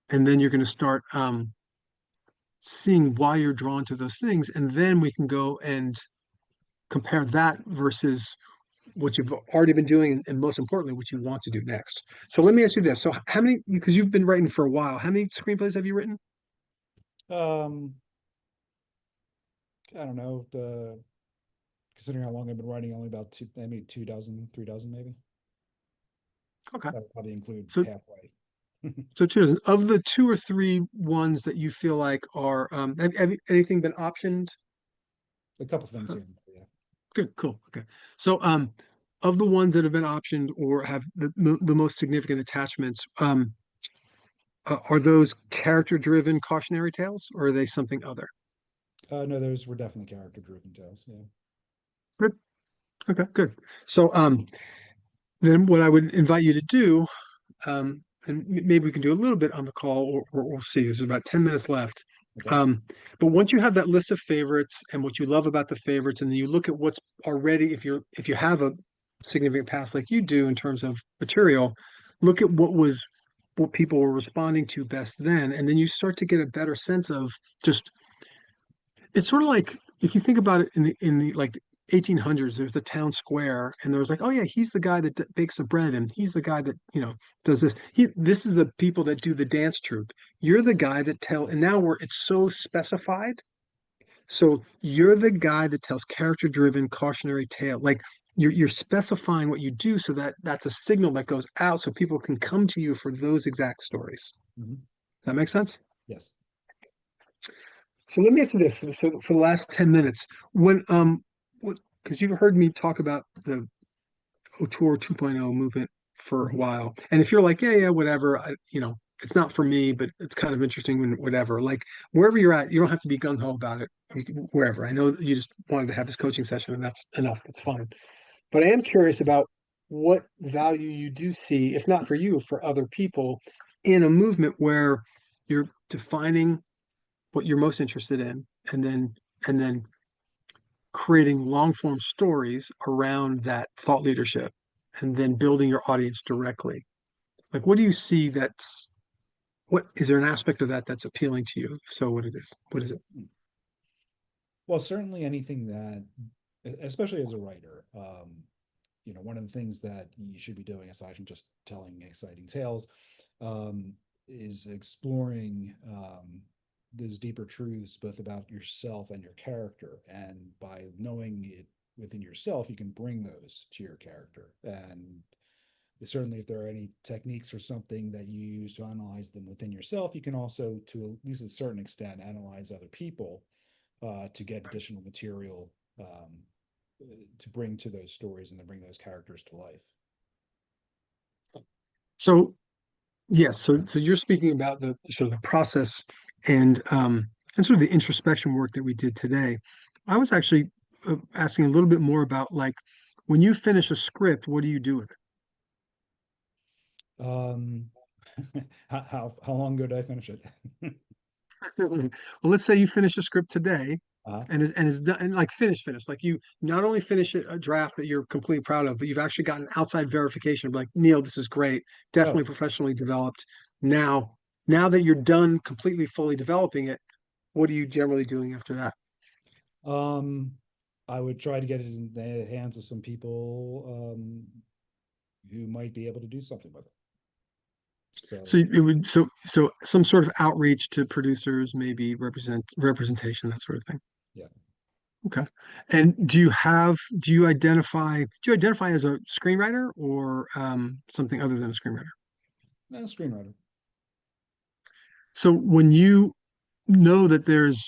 and then you're going to start seeing why you're drawn to those things, and then we can go and compare that versus what you've already been doing, and most importantly, what you want to do next. So let me ask you this: so how many? Because you've been writing for a while, how many screenplays have you written? Um, I don't know. Considering how long I've been writing, only about two, maybe 2 dozen, 3 dozen, maybe. Okay, That would probably include so halfway. so two dozen. Of the two or three ones that you feel like are, have anything been optioned? A couple things here. Yeah. Good, cool. Okay. So, of the ones that have been optioned or have the most significant attachments, are those character-driven cautionary tales, or are they something other? No, those were definitely character-driven tales. Yeah. Good. Okay, good. So, then what I would invite you to do, and maybe we can do a little bit on the call, or we'll see. There's about 10 minutes left. Okay. Um, but once you have that list of favorites and what you love about the favorites, and then you look at what's already, if you have a significant past like you do in terms of material, look at what people were responding to best then, and then you start to get a better sense of just it's sort of like if you think about it in the like 1800s, there's the town square, and there was like, oh yeah, he's the guy that bakes the bread, and he's the guy that does this. This is the people that do the dance troupe. You're the guy that tell, and now it's so specified. So you're the guy that tells character-driven cautionary tale. Like you're specifying what you do, so that that's a signal that goes out, so people can come to you for those exact stories. Mhm. That makes sense? Yes. So let me ask you this. So for the last 10 minutes, when because you've heard me talk about the Auteur 2.0 movement for a Mhm. while. And if you're like, yeah, whatever, it's not for me, but it's kind of interesting when whatever. Like wherever you're at, you don't have to be gung ho about it. Wherever. I know that you just wanted to have this coaching session and that's enough. That's fine. But I am curious about what value you do see, if not for you, for other people in a movement where you're defining what you're most interested in and then creating long form stories around that thought leadership and then building your audience directly. Like what do you see what is there an aspect of that that's appealing to you? So what is it? Well, certainly anything that, especially as a writer, one of the things that you should be doing aside from just telling exciting tales, um, is exploring those deeper truths both about yourself and your character. And by knowing it within yourself, you can bring those to your character. And certainly if there are any techniques or something that you use to analyze them within yourself, you can also, to at least a certain extent, analyze other people to get additional material to bring to those stories and to bring those characters to life. So yes, so you're speaking about the sort of the process and sort of the introspection work that we did today. I was actually asking a little bit more about like when you finish a script, what do you do with Um, how long ago did I finish it? it? Well, let's say you finish a script today uh, and it's done and like finish. Like you not only finish a draft that you're completely proud of, but you've actually gotten outside verification of like, Neil, this is great, oh, definitely professionally developed. Now, now that you're done completely fully developing it, what are you generally doing after that? um, I would try to get it in the hands of some people who might be able to do something with it. So So it would so some sort of outreach to producers, maybe representation, that sort of thing. yeah, Okay. And do you identify as a screenwriter or something other than a screenwriter? no, screenwriter. So when you know that there's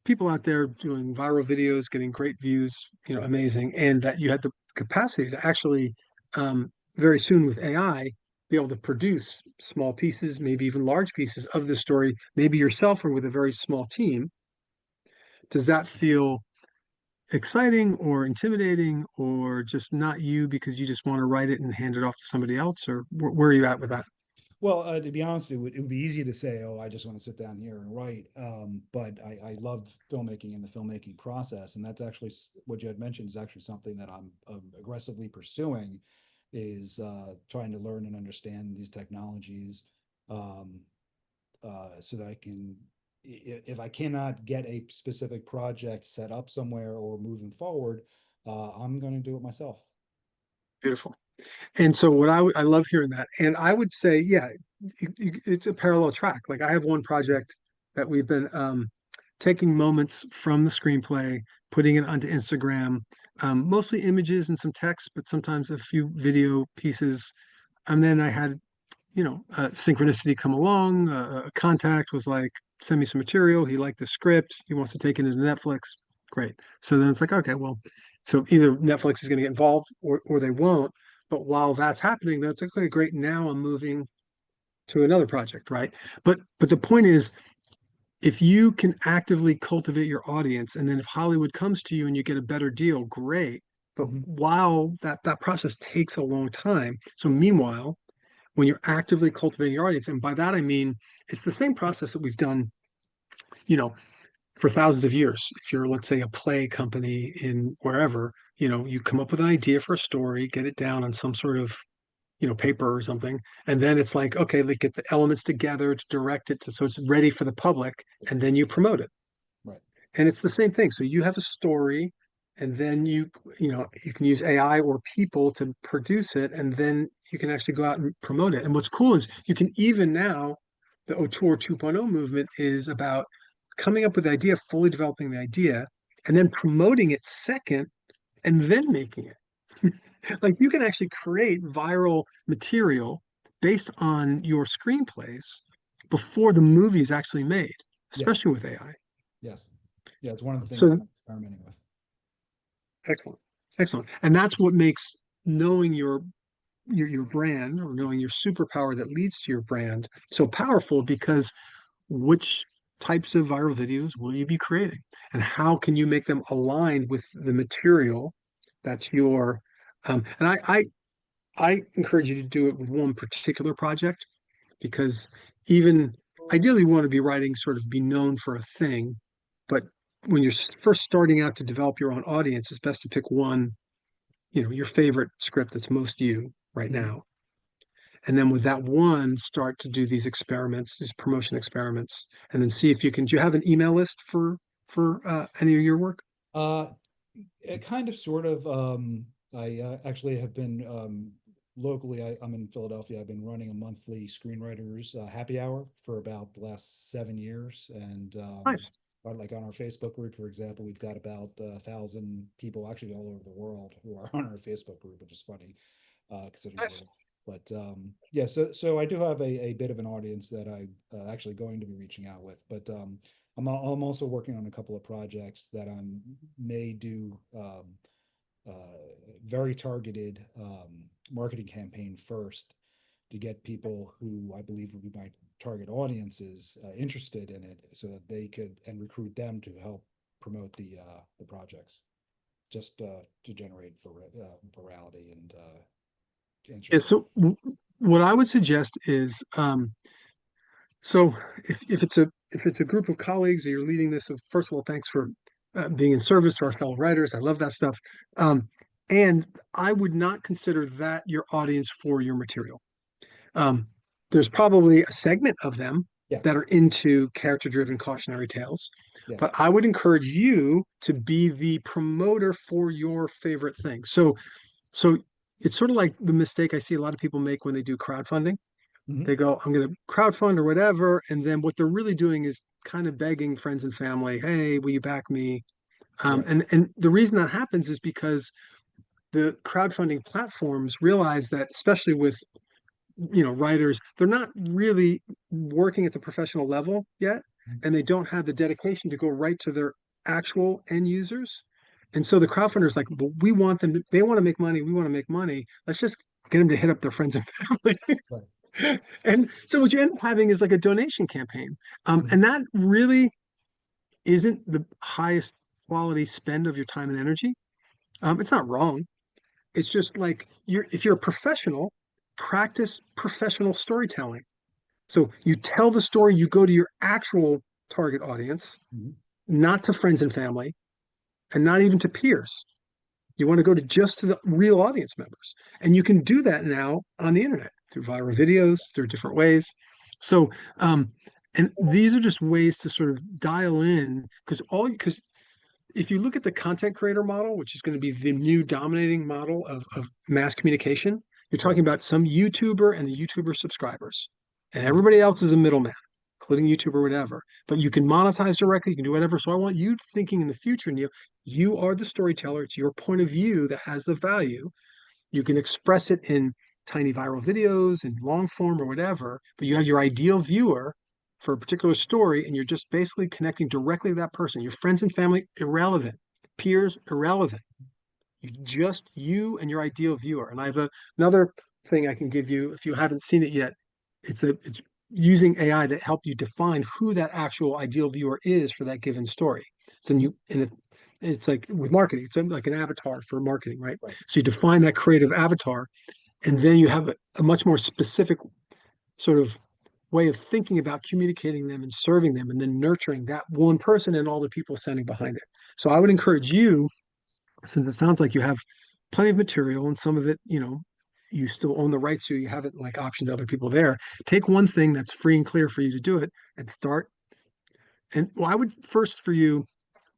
people out there doing viral videos, getting great views, amazing, and that you had the capacity to actually very soon with AI be able to produce small pieces, maybe even large pieces of the story, maybe yourself or with a very small team. Does that feel exciting or intimidating or just not you because you just want to write it and hand it off to somebody else? Or where are you at with that? Well, to be honest, it would be easy to say, "Oh, I just want to sit down here and write." But I love filmmaking and the filmmaking process, and that's actually what you had mentioned is actually something that I'm aggressively pursuing, is trying to learn and understand these technologies, um, so that I can, if I cannot get a specific project set up somewhere or moving forward, I'm going to do it myself. Beautiful. And so I love hearing that. And I would say, yeah, it's a parallel track. Like I have one project that we've been taking moments from the screenplay, putting it onto Instagram, mostly images and some text, but sometimes a few video pieces. And then I had, synchronicity come along. A contact was like, send me some material. He liked the script. He wants to take it into Netflix. Great. So then it's like, okay, well, so either Netflix is going to get involved or they won't. But while that's happening, that's like, okay, great. Now I'm moving to another project, right? But the point is, if you can actively cultivate your audience, and then if Hollywood comes to you and you get a better deal, great. But Mhm. while that process takes a long time, so meanwhile, when you're actively cultivating your audience, and by that I mean it's the same process that we've done, you know, for thousands of years. If you're, let's say, a play company in wherever, you come up with an idea for a story, get it down on some sort of paper or something, and then it's like, okay, let's get the elements together to direct it so it's ready for the public, and then you promote it. Right. And it's the same thing. So you have a story, and then you can use AI or people to produce it, and then you can actually go out and promote it. And what's cool is you can even now, the Auteur 2.0 movement is about coming up with the idea, fully developing the idea, and then promoting it second, and then making it. Like you can actually create viral material based on your screenplays before the movie is actually made, Yes. especially with AI. Yes. Yeah. It's one of the things that So I'm experimenting with. excellent. Excellent. And that's what makes knowing your brand or knowing your superpower that leads to your brand so powerful because which types of viral videos will you be creating and how can you make them aligned with the material that's your and I encourage you to do it with one particular project because even ideally you want to be writing sort of be known for a thing, but when you're first starting out to develop your own audience, it's best to pick one, your favorite script that's most you right Mhm. now. And then with that one, start to do these experiments, these promotion experiments, and then see if you can. Do you have an email list for any of your work? Uh, it kind of, sort of. I actually have been locally. I'm in Philadelphia. I've been running a monthly screenwriters happy hour for about the last 7 years, and Nice. like on our Facebook group, for example, we've got about 1,000 people actually all over the world who are on our Facebook group, which is funny. considering Nice. but yeah, so I do have a bit of an audience that I actually going to be reaching out with, but I'm also working on a couple of projects that I'm may do very targeted marketing campaign first to get people who I believe would be my target audiences interested in it, so that they could and recruit them to help promote the projects, just to generate virality and Yeah, interest. so what I would suggest is so if it's a group of colleagues or you're leading this, so first of all, thanks for being in service to our fellow writers. I love that stuff. And I would not consider that your audience for your material. Um, there's probably a segment of them Yeah, that are into character-driven cautionary tales, yeah. but I would encourage you to be the promoter for your favorite thing. So it's sort of like the mistake I see a lot of people make when they do crowdfunding. Hmm. They go, I'm going to crowdfund or whatever. And then what they're really doing is kind of begging friends and family, hey, will you back me? Right. And the reason that happens is because the crowdfunding platforms realize that, especially with writers, they're not really working at the professional level yet, Mhm. and they don't have the dedication to go right to their actual end users. And so the crowdfunders like, well, we want them to, they want to make money, we want to make money. Let's just get them to hit up their friends and family. Right. And so what you end up having is like a donation campaign. Mhm. And that really isn't the highest quality spend of your time and energy. It's not wrong. It's just like if you're a professional, practice professional storytelling. So you tell the story, you go to your actual target audience, Mhm. not to friends and family, and not even to peers. You want to go to just to the real audience members. And you can do that now on the internet through viral videos, through different ways. So, and these are just ways to sort of dial in because if you look at the content creator model, which is going to be the new dominating model of mass communication, you're Right. talking about some YouTuber and the YouTuber subscribers, and Mhm. everybody else is a middleman, including YouTuber, whatever. But you can monetize directly, you can do whatever. So I want you thinking in the future, Neil, you are the storyteller. It's your point of view that has the value. You can express it in tiny viral videos and long form or whatever, but you have your ideal viewer for a particular story, and you're just basically connecting directly to that person. Your friends and family, irrelevant. Peers, irrelevant. You and your ideal viewer. And I have another thing I can give you if you haven't seen it yet. It's using AI to help you define who that actual ideal viewer is for that given story. So Mhm. it's like with marketing, it's like an avatar for marketing, right? Right. So you define that creative avatar, and then you have a much more specific sort of way of thinking about communicating them and serving them and then nurturing that one person and all the people standing behind it. So I would encourage you, since it sounds like you have plenty of material and some of it, you still own the rights to, you haven't like optioned to other people there. Take one thing that's free and clear for you to do it and start. And well, I would first for you,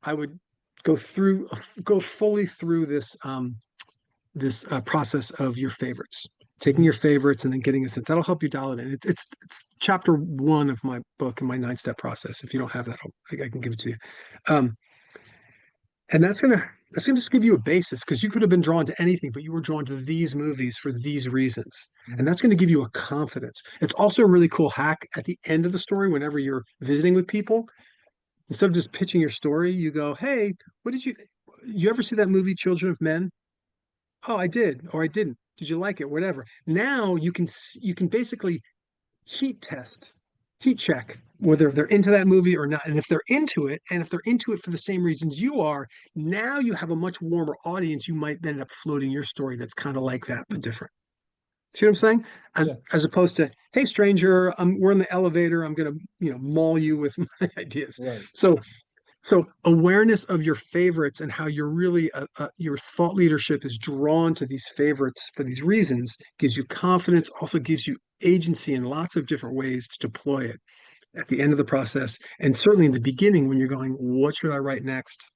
I would go fully through this process of your favorites, taking Mhm. your favorites and then getting a sense. That'll help you dial it in. It's chapter one of my book and my 9-step process. If you don't have that, I can give it to you. Um, and that's gonna just give you a basis because you could have been drawn to anything, but you were drawn to these movies for these reasons. And Mhm. that's going to give you a confidence. It's also a really cool hack at the end of the story, whenever you're visiting with people, instead of just pitching your story, you go, hey, what you ever see that movie Children of Men? Oh, I did, or I didn't. Did you like it? Whatever. Now you can basically heat test, heat check whether they're into that movie or not. And if they're into it, and if they're into it for the same reasons you are, now you have a much warmer audience. You might end up floating your story that's kind of like that, but different. See what I'm saying? As Yeah. as opposed to, hey stranger, we're in the elevator. I'm gonna, maul you with my ideas. Right. So awareness of your favorites and how you're really your thought leadership is drawn to these favorites for these reasons gives you confidence, also gives you agency in lots of different ways to deploy it at the end of the process. And certainly in the beginning when you're going, what should I write next?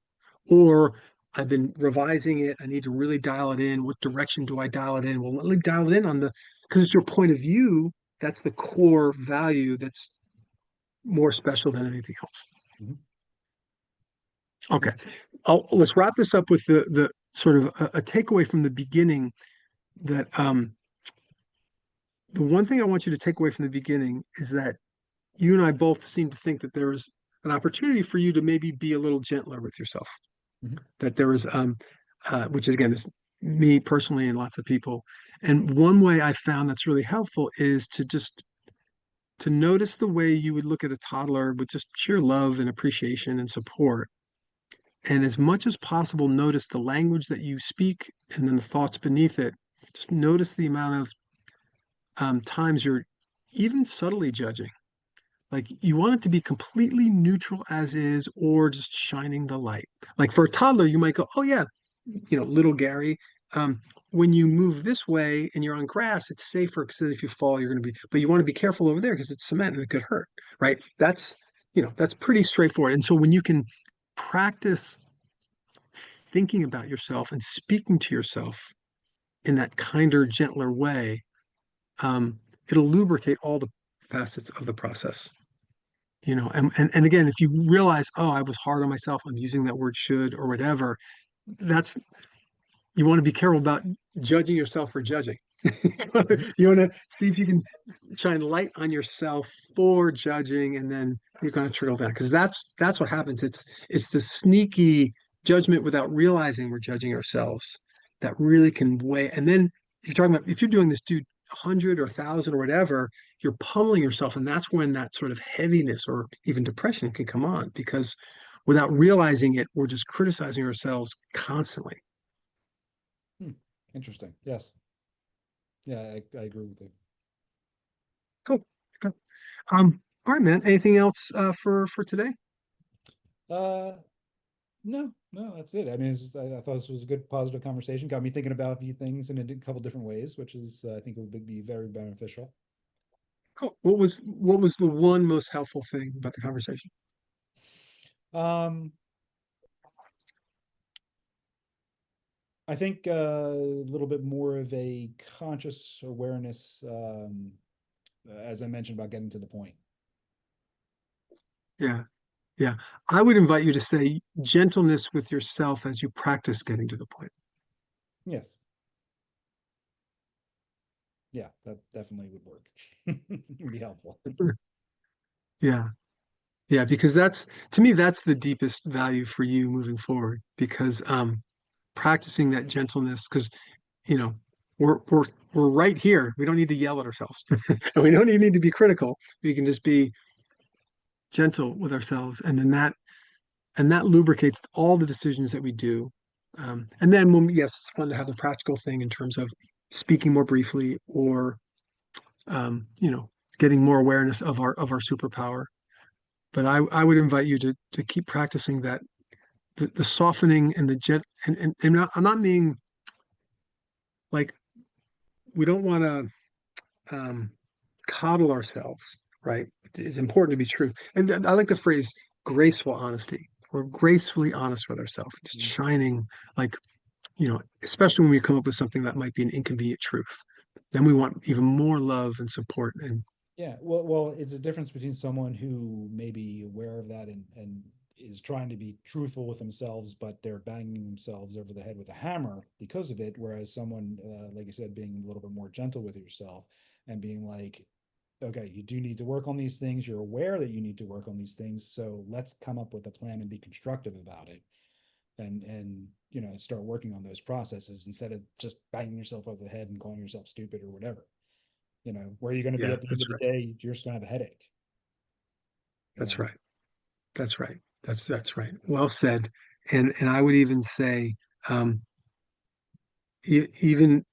Or I've been revising it. I need to really dial it in. What direction do I dial it in? Well, let me dial it in because it's your point of view. That's the core value that's more special than anything else. Mhm. Okay. Let's wrap this up with the sort of a takeaway from the beginning. that the one thing I want you to take away from the beginning is that you and I both seem to think that there is an opportunity for you to maybe be a little gentler with yourself. Mhm. That there is, which again is me personally and lots of people. And one way I found that's really helpful is to just to notice the way you would look at a toddler with just sheer love and appreciation and support. And as much as possible, notice the language that you speak and then the thoughts beneath it. Just notice the amount of times you're even subtly judging. Like you want it to be completely neutral as is, or just shining the light. Like for a toddler, you might go, "Oh yeah, little Gary. Um, when you move this way and you're on grass, it's safer because if you fall, you're going to be. But you want to be careful over there because it's cement and it could hurt, right? That's pretty straightforward. And so when you can practice thinking about yourself and speaking to yourself in that kinder, gentler way, um, it'll lubricate all the facets of the process. And again, if you realize, oh, I was hard on myself, I'm using that word should or whatever, that's you want to be careful about judging yourself for judging. Mhm. You want to see if you can shine light on yourself for judging, and then you're going to trickle down because that's what happens. It's the sneaky judgment without realizing we're judging ourselves that really can weigh. And then if you're doing this, dude, 100 or 1,000 or whatever, you're pummeling yourself, and that's when that sort of heaviness or even depression can come on because without realizing it, we're just criticizing ourselves constantly. Hmm. Interesting. Yes. Yeah, I agree with you. Cool. Cool. All right, man. Anything else for today? Uh, no, no, that's it. I mean, I thought this was a good, positive conversation. Got me thinking about a few things in a couple different ways, which is, I think, would be very beneficial. Cool. What was the one most helpful thing about the conversation? Um, I think a little bit more of a conscious awareness, as I mentioned about getting to the point. Yeah, yeah. I would invite you to say gentleness with yourself as you practice getting to the point. Yes. Yeah, that definitely would work. Be helpful. Yeah, yeah, because that's to me that's the deepest value for you moving forward because practicing that gentleness because you know we're right here. We don't need to yell at ourselves. And we don't even need to be critical. We can just be gentle with ourselves and that lubricates all the decisions that we do. And then yes, it's fun to have the practical thing in terms of speaking more briefly or um, you know, getting more awareness of our superpower. But I would invite you to keep practicing that the softening and the gent and I'm not meaning like we don't want to coddle ourselves, right? It's important to be true. And I like the phrase graceful honesty. We're gracefully honest with ourselves, just shining like especially when we come up with something that might be an inconvenient truth. Then we want even more love and support. And Yeah, well, it's a difference between someone who may be aware of that and is trying to be truthful with themselves, but they're banging themselves over the head with a hammer because of it. Whereas someone, like you said, being a little bit more gentle with yourself and being like, okay, you do need to work on these things. You're aware that you need to work on these things, so let's come up with a plan and be constructive about it, and start working on those processes instead of just banging yourself over the head and calling yourself stupid or whatever. Where are you going to be yeah, at the end that's of the right. day? You're just going to have a headache. You That's know? right. That's right. That's right. Well said. And I would even say, um, even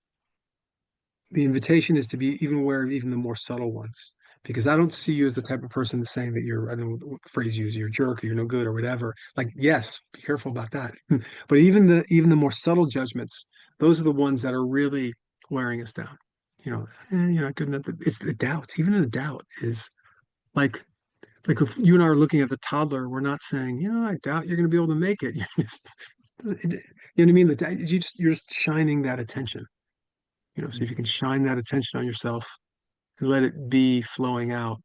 the invitation is to be even aware of even the more subtle ones. Because I don't see you as the type of person that's saying that I don't know what phrase you use, you're a jerk or you're no good or whatever. Like, yes, be careful about that. But even the more subtle judgments, those are the ones that are really wearing us down. You're not good enough. It's the doubts. Even the doubt is like if you and I are looking at the toddler, we're not saying, I doubt you're going to be able to make it. You know what I mean? You're just shining that attention. So if you Mhm. can shine that attention on yourself and let it be flowing out,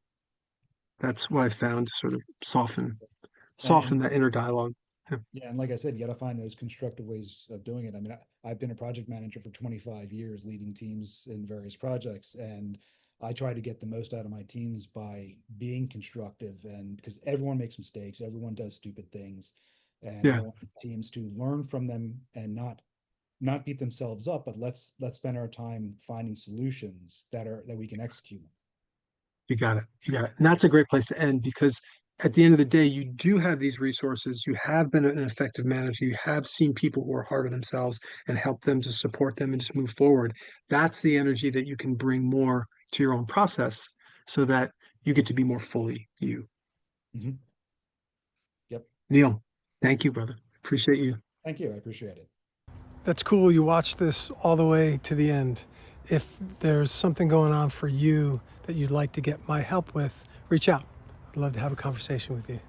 that's what I found to sort of soften And that inner dialogue. Yeah, and like I said, you got to find those constructive ways of doing it. I mean, I've been a project manager for 25 years, leading teams in various projects, and I try to get the most out of my teams by being constructive, and because everyone makes mistakes, everyone does stupid things, and I Yeah, want teams to learn from them and not beat themselves up, but let's spend our time finding solutions that we can execute. you got it. You got it. And that's a great place to end because at the end of the day, you do have these resources. You have been an effective manager. You have seen people who are hard on themselves and help them to support them and just move forward. That's the energy that you can bring more to your own process so that you get to be more fully you. Mhm. Yep. Neil, thank you, brother. Appreciate you. Thank you. I appreciate it. That's cool. You watched this all the way to the end. If there's something going on for you that you'd like to get my help with, reach out. I'd love to have a conversation with you.